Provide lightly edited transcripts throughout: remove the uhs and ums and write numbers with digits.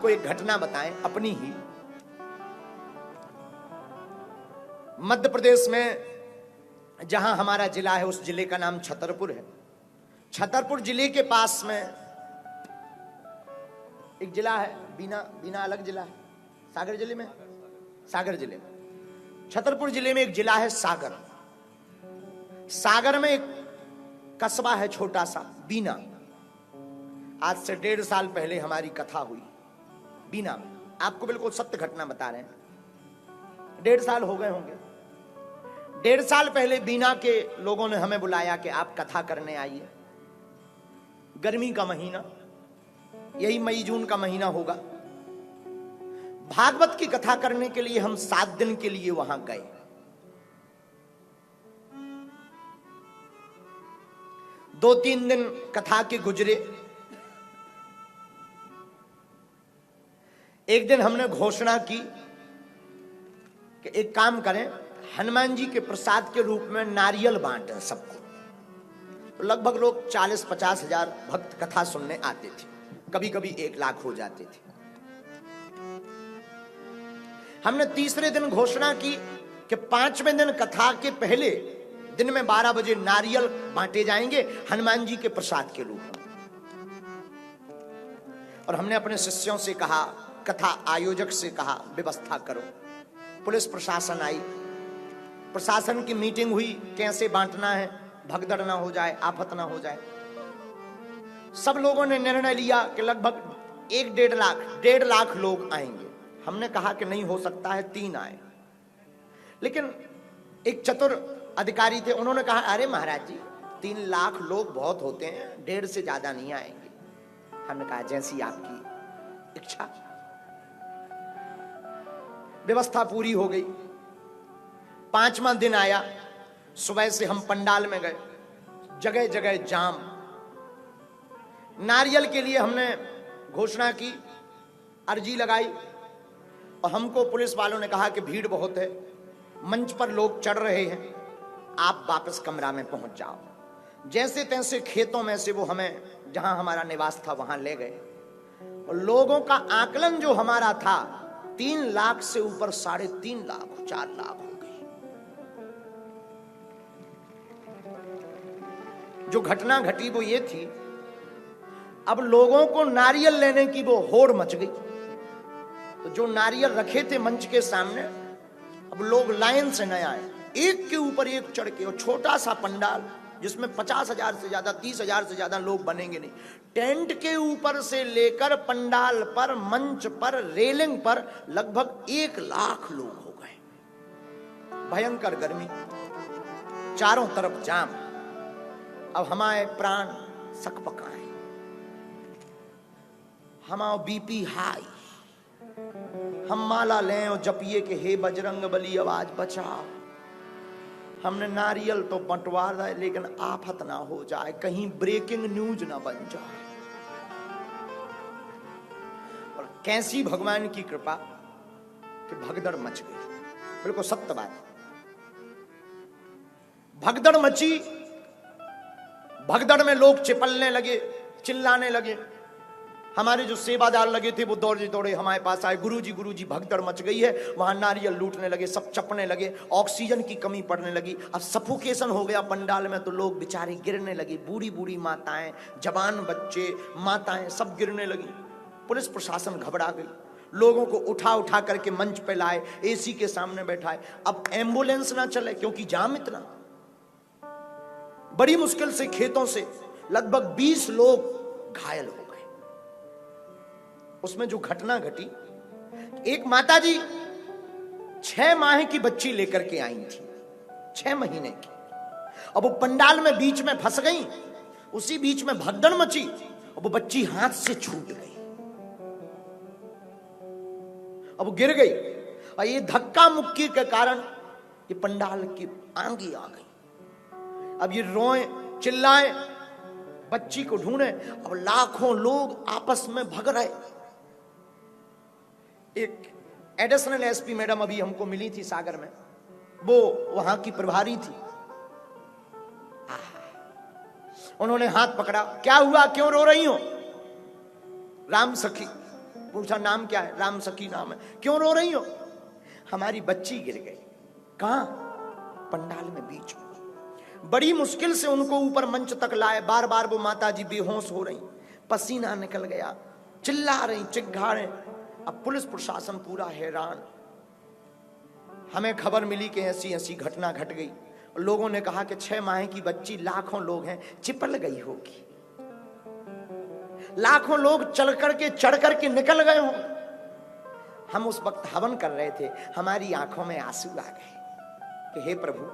को एक घटना बताएं अपनी ही। मध्य प्रदेश में जहां हमारा जिला है उस जिले का नाम छतरपुर है। छतरपुर जिले के पास में एक जिला है बीना। बीना अलग जिला है। सागर जिले में छतरपुर जिले में एक जिला है सागर। सागर में एक कस्बा है छोटा सा बीना। आज से 1.5 साल पहले हमारी कथा हुई बीना में। आपको बिल्कुल सत्य घटना बता रहे हैं। 1.5 साल हो गए होंगे। 1.5 साल पहले बीना के लोगों ने हमें बुलाया कि आप कथा करने आइए। गर्मी का महीना, यही मई जून का महीना होगा। भागवत की कथा करने के लिए हम 7 दिन के लिए वहां गए। दो 3 दिन कथा के गुजरे। एक दिन हमने घोषणा की कि एक काम करें, हनुमान जी के प्रसाद के रूप में नारियल बांटें सबको। तो लगभग लोग 40-50 हजार भक्त कथा सुनने आते थे। कभी कभी 1 लाख हो जाते थे। हमने तीसरे दिन घोषणा की कि 5वें दिन कथा के पहले दिन में 12 बजे नारियल बांटे जाएंगे हनुमान जी के प्रसाद के रूप में। और हमने अपने शिष्यों से कहा, कथा आयोजक से कहा, व्यवस्था करो। पुलिस प्रशासन आई, प्रशासन की मीटिंग हुई, कैसे बांटना है, भगदड़ ना हो जाए, आफत ना हो जाए। सब लोगों ने निर्णय लिया कि लगभग 1-1.5 लाख लोग आएंगे। हमने कहा कि नहीं हो सकता है, 3 आए। लेकिन एक चतुर अधिकारी थे, उन्होंने कहा अरे महाराज जी 3 लाख लोग बहुत होते हैं, 1.5 से ज्यादा नहीं आएंगे। हमने कहा जैसी आपकी इच्छा। व्यवस्था पूरी हो गई। 5वां दिन आया। सुबह से हम पंडाल में गए, जगह जगह जाम। नारियल के लिए हमने घोषणा की, अर्जी लगाई और हमको पुलिस वालों ने कहा कि भीड़ बहुत है, मंच पर लोग चढ़ रहे हैं, आप वापस कमरा में पहुंच जाओ। जैसे तैसे खेतों में से वो हमें जहां हमारा निवास था वहां ले गए। और लोगों का आकलन जो हमारा था 3 लाख से ऊपर 3.5 लाख 4 लाख हो गई। जो घटना घटी वो ये थी, अब लोगों को नारियल लेने की वो होड़ मच गई। तो जो नारियल रखे थे मंच के सामने, अब लोग लाइन से न आए, एक के ऊपर एक चढ़ के। और छोटा सा पंडाल जिसमें 50,000 से ज्यादा 30,000 से ज्यादा लोग बनेंगे नहीं। टेंट के ऊपर से लेकर पंडाल पर, मंच पर, रेलिंग पर लगभग 1 लाख लोग हो गए। भयंकर गर्मी, चारों तरफ जाम। अब हमारे प्राण सकपकाए, हमारा बीपी हाई। हम माला लें और जपिए कि हे बजरंग बली आवाज बचाओ। हमने नारियल तो बंटवा रहा है, लेकिन आफत ना हो जाए, कहीं ब्रेकिंग न्यूज ना बन जाए। और कैसी भगवान की कृपा कि भगदड़ मच गई। बिल्कुल सत्य बात। भगदड़ मची। भगदड़ में लोग चिपलने लगे, चिल्लाने लगे। हमारे जो सेवादार लगे थे वो दौड़े दौड़े हमारे पास आए, गुरुजी भगदड़ मच गई है। वहां नारियल लूटने लगे, सब चपने लगे, ऑक्सीजन की कमी पड़ने लगी। अब सफोकेशन हो गया पंडाल में, तो लोग बेचारे गिरने लगे। बूढ़ी बूढ़ी माताएं, जवान बच्चे, माताएं सब गिरने लगी। पुलिस प्रशासन घबरा गई, लोगों को उठा उठा करके मंच पे लाए, एसी के सामने बैठाए। अब एम्बुलेंस ना चले क्योंकि जाम इतना। बड़ी मुश्किल से खेतों से लगभग 20 लोग घायल हो गए। उसमें जो घटना घटी, एक माताजी 6 माह की बच्ची लेकर के आई थी, 6 महीने की। अब वो पंडाल में बीच में फंस गई। उसी बीच में भगदड़ मची और वो बच्ची हाथ से छूट गई। अब वो गिर गई और ये धक्का मुक्की के कारण ये पंडाल की आंगी आ गई। अब ये रोए चिल्लाए, बच्ची को ढूंढे। अब लाखों लोग आपस में भग रहे। एक एडिशनल एसपी मैडम अभी हमको मिली थी सागर में, वो वहां की प्रभारी थी। उन्होंने हाथ पकड़ा, क्या हुआ, क्यों रो रही हो? राम सखी पूछा नाम क्या है? राम सखी नाम है। क्यों रो रही हो? हमारी बच्ची गिर गई। कहां? पंडाल में बीच में। बड़ी मुश्किल से उनको ऊपर मंच तक लाए। बार बार वो माता जी बेहोश हो रही, पसीना निकल गया, चिल्ला रही, चिल्ला रहे। अब पुलिस प्रशासन पूरा हैरान। हमें खबर मिली कि ऐसी ऐसी घटना घट गई। लोगों ने कहा कि 6 माह की बच्ची, लाखों लोग हैं, चिपल गई होगी, लाखों लोग चढ़ करके निकल गए हों। हम उस वक्त हवन कर रहे थे, हमारी आंखों में आंसू आ गए कि हे प्रभु,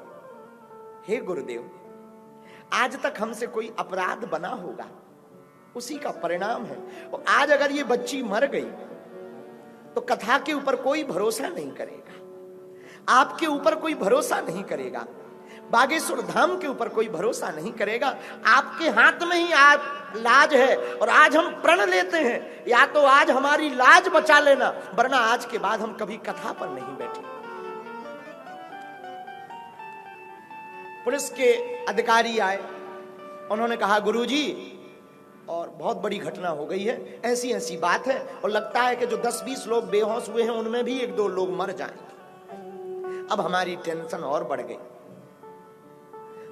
हे गुरुदेव, आज तक हमसे कोई अपराध बना होगा, उसी का परिणाम है। और आज अगर ये बच्ची मर गई तो कथा के ऊपर कोई भरोसा नहीं करेगा, आपके ऊपर कोई भरोसा नहीं करेगा, बागेश्वर धाम के ऊपर कोई भरोसा नहीं करेगा। आपके हाथ में ही आप लाज है। और आज हम प्रण लेते हैं, या तो आज हमारी लाज बचा लेना, वरना आज के बाद हम कभी कथा पर नहीं बैठे। पुलिस के अधिकारी आए, उन्होंने कहा गुरुजी, और बहुत बड़ी घटना हो गई है, ऐसी ऐसी बात है, और लगता है कि जो 10-20 लोग बेहोश हुए हैं उनमें भी 1-2 लोग मर जाएंगे। अब हमारी टेंशन और बढ़ गई।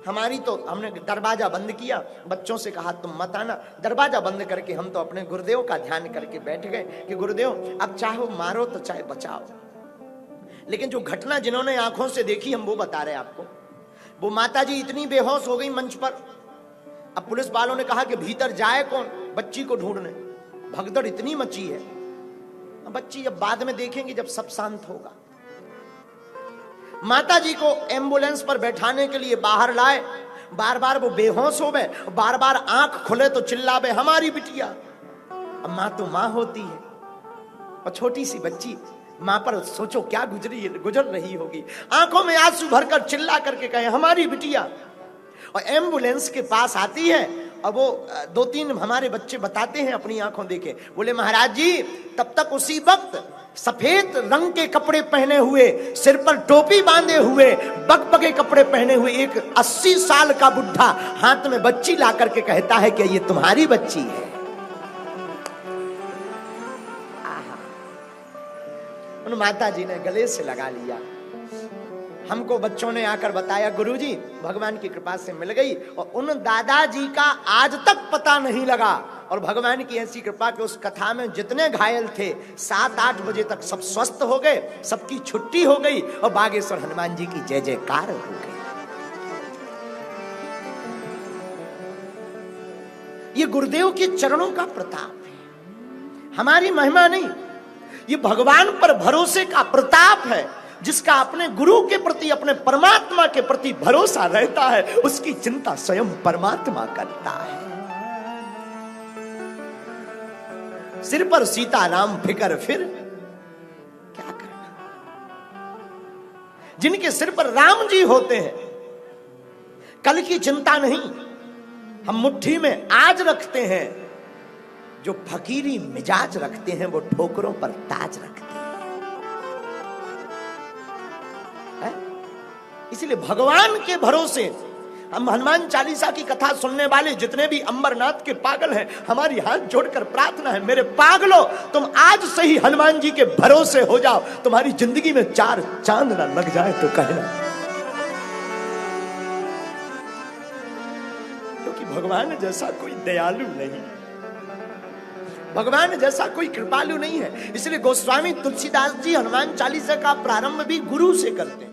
हमारी तो, हमने दरवाजा बंद किया, बच्चों से कहा तुम मत आना। दरवाजा बंद करके हम तो अपने गुरुदेव का ध्यान करके बैठ गए कि गुरुदेव अब चाहे मारो तो चाहे बचाओ। लेकिन जो घटना जिन्होंने आंखों से देखी, हम वो बता रहे हैं आपको। वो माता जी इतनी बेहोश हो गई मंच पर। अब पुलिस वालों ने कहा कि भीतर जाए कौन बच्ची को ढूंढने, भगदड़ इतनी मची है। बच्ची अब बाद में देखेंगे जब सब शांत होगा। माता जी को एम्बुलेंस पर बैठाने के लिए बाहर लाए। बार बार वो बेहोश हो गए, बार बार आंख खुले तो चिल्लावे हमारी बिटिया। अब मां तो मां होती है, और छोटी सी बच्ची, मां पर सोचो क्या गुजर रही होगी। आंखों में आंसू भरकर चिल्ला करके कहे हमारी बिटिया। और एम्बुलेंस के पास आती है, और वो 2-3 हमारे बच्चे बताते हैं अपनी आंखों देखे, बोले महाराज जी, तब तक उसी वक्त सफेद रंग के कपड़े पहने हुए, सिर पर टोपी बांधे हुए, बकबके कपड़े पहने हुए एक 80 साल का बुढ़ा हाथ में बच्ची ला करके कहता है कि ये तुम्हारी बच्ची है। उन माता जी ने गले से लगा लिया। हमको बच्चों ने आकर बताया गुरुजी, भगवान की कृपा से मिल गई। और उन दादाजी का आज तक पता नहीं लगा। और भगवान की ऐसी कृपा कि उस कथा में जितने घायल थे 7-8 बजे तक सब स्वस्थ हो गए, सबकी छुट्टी हो गई, और बागेश्वर हनुमान जी की जय जयकार हो गई। ये गुरुदेव के चरणों का प्रताप है, हमारी महिमा नहीं। ये भगवान पर भरोसे का प्रताप है। जिसका अपने गुरु के प्रति, अपने परमात्मा के प्रति भरोसा रहता है, उसकी चिंता स्वयं परमात्मा करता है। सिर पर सीताराम फिकर फिर क्या करना। जिनके सिर पर राम जी होते हैं, कल की चिंता नहीं। हम मुट्ठी में आज रखते हैं, जो फकीरी मिजाज रखते हैं वो ठोकरों पर ताज रखते हैं। इसलिए भगवान के भरोसे हम हनुमान चालीसा की कथा सुनने वाले जितने भी अंबरनाथ के पागल हैं, हमारी हाथ जोड़कर प्रार्थना है, मेरे पागलों, तुम आज से ही हनुमान जी के भरोसे हो जाओ। तुम्हारी जिंदगी में 4 चांद ना लग जाए तो कहना, क्योंकि भगवान जैसा कोई दयालु नहीं, भगवान जैसा कोई कृपालु नहीं है। इसलिए गोस्वामी तुलसीदास जी हनुमान चालीसा का प्रारंभ भी गुरु से करते हैं।